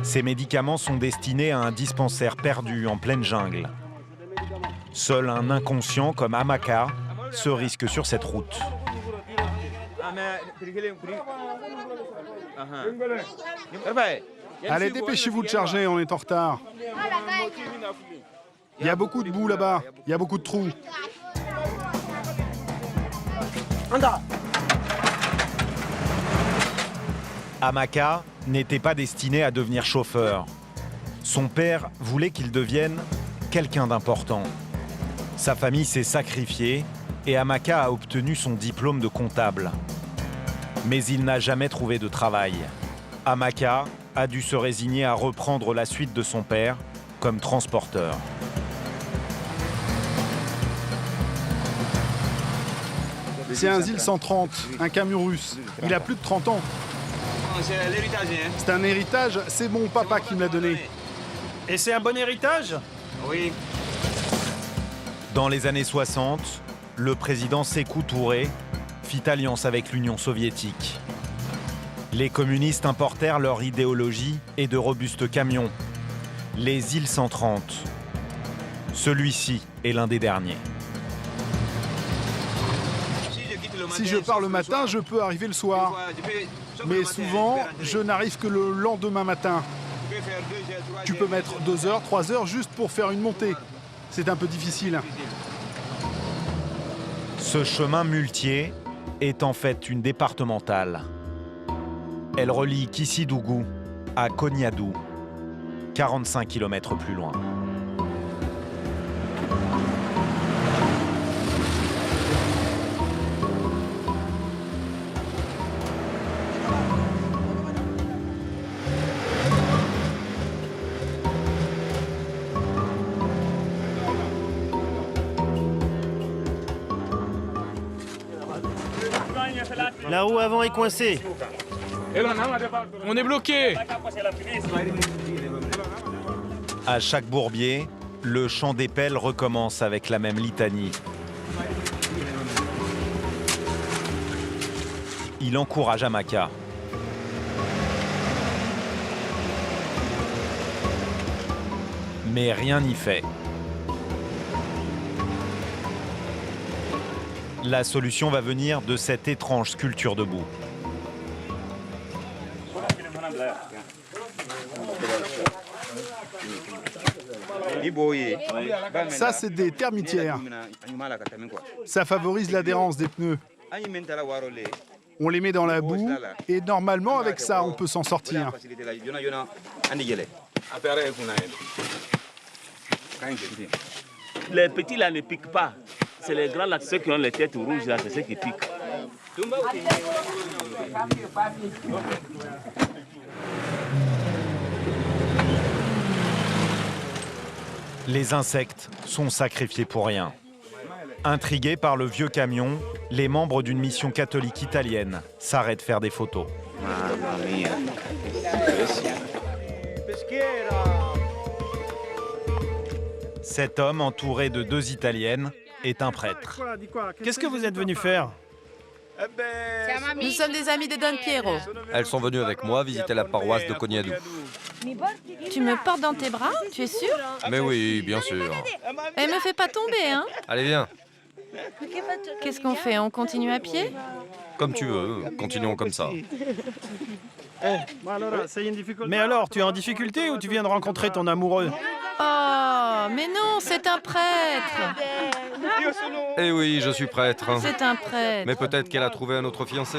Ces médicaments sont destinés à un dispensaire perdu en pleine jungle. Seul un inconscient comme Amaka se risque sur cette route. Allez, dépêchez-vous de charger, on est en retard. Il y a beaucoup de boue là-bas, il y a beaucoup de trous. Amaka n'était pas destiné à devenir chauffeur. Son père voulait qu'il devienne quelqu'un d'important. Sa famille s'est sacrifiée et Amaka a obtenu son diplôme de comptable. Mais il n'a jamais trouvé de travail. Amaka a dû se résigner à reprendre la suite de son père comme transporteur. C'est un ZIL 130, un camion russe. Il a plus de 30 ans. C'est un héritage, c'est mon papa qui me l'a donné. Et c'est un bon héritage? Oui. Dans les années 60, le président Sékou Touré fit alliance avec l'Union soviétique. Les communistes importèrent leur idéologie et de robustes camions, les ZIL 130. Celui-ci est l'un des derniers. Si je pars le matin, je peux arriver le soir. Mais souvent, je n'arrive que le lendemain matin. Tu peux mettre 2 heures, 3 heures juste pour faire une montée. C'est un peu difficile. Ce chemin muletier est en fait une départementale. Elle relie Kissidougou à Koniadou, 45 km plus loin. La roue avant est coincée. On est bloqué. À chaque bourbier, le chant des pelles recommence avec la même litanie. Il encourage Amaka. Mais rien n'y fait. La solution va venir de cette étrange sculpture de boue. Ça, c'est des termitières. Ça favorise l'adhérence des pneus. On les met dans la boue et normalement, avec ça, on peut s'en sortir. Les petits là ne piquent pas. C'est les grands là, ceux qui ont les têtes rouges là, c'est ceux qui piquent. Les insectes sont sacrifiés pour rien. Intrigués par le vieux camion, les membres d'une mission catholique italienne s'arrêtent faire des photos. Cet homme, entouré de 2 Italiennes, est un prêtre. Qu'est-ce que vous êtes venu faire? Nous sommes des amis de Don Piero. Elles sont venues avec moi visiter la paroisse de Koniadou. Tu me portes dans tes bras, tu es sûr? Mais oui, bien sûr. Elle me fait pas tomber, hein? Allez, viens. Qu'est-ce qu'on fait? On continue à pied? Comme tu veux, continuons comme ça. Mais alors, tu es en difficulté ou tu viens de rencontrer ton amoureux? Oh, mais non, c'est un prêtre. Eh oui, je suis prêtre. C'est un prêtre. Mais peut-être qu'elle a trouvé un autre fiancé.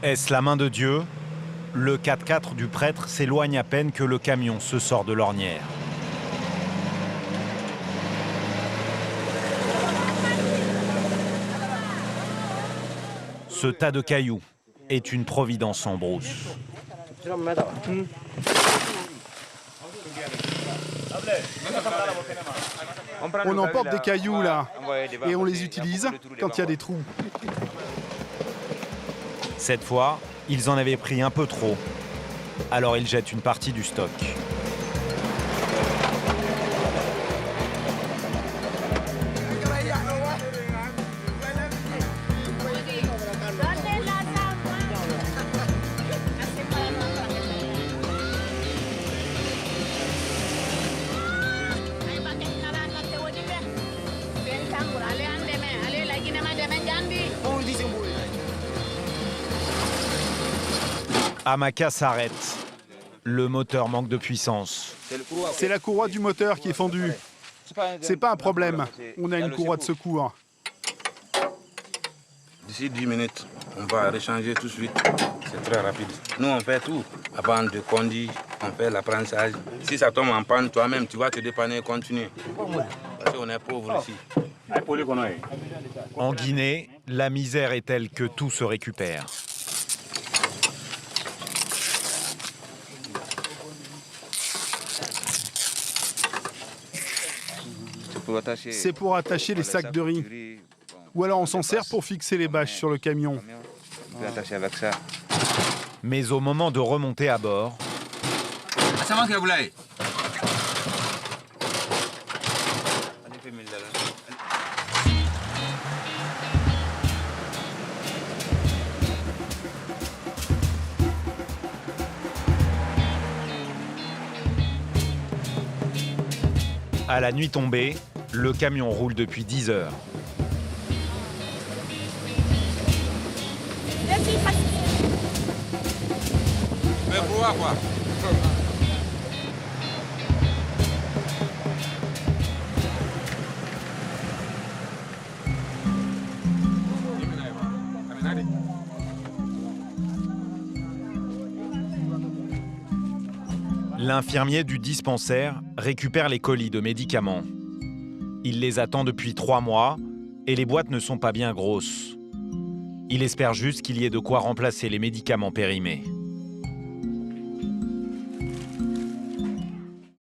Est-ce la main de Dieu? Le 4x4 du prêtre s'éloigne à peine que le camion se sort de l'ornière. Ce tas de cailloux est une providence en brousse. On emporte des cailloux là et on les utilise quand il y a des trous. Cette fois, ils en avaient pris un peu trop. Alors ils jettent une partie du stock. Amaka s'arrête. Le moteur manque de puissance. C'est la courroie du moteur qui est fendue. C'est pas un problème. On a une courroie de secours. D'ici 10 minutes, on va réchanger tout de suite. C'est très rapide. Nous, on fait tout. Avant de conduire, on fait l'apprentissage. Si ça tombe en panne, toi-même, tu vas te dépanner et continuer. Parce qu'on est pauvres ici. En Guinée, la misère est telle que tout se récupère. C'est pour attacher les sacs de riz. Ou alors on s'en sert pour fixer les bâches sur le camion. Mais au moment de remonter à bord, à la nuit tombée, le camion roule depuis 10 heures. L'infirmier du dispensaire récupère les colis de médicaments. Il les attend depuis 3 mois et les boîtes ne sont pas bien grosses. Il espère juste qu'il y ait de quoi remplacer les médicaments périmés.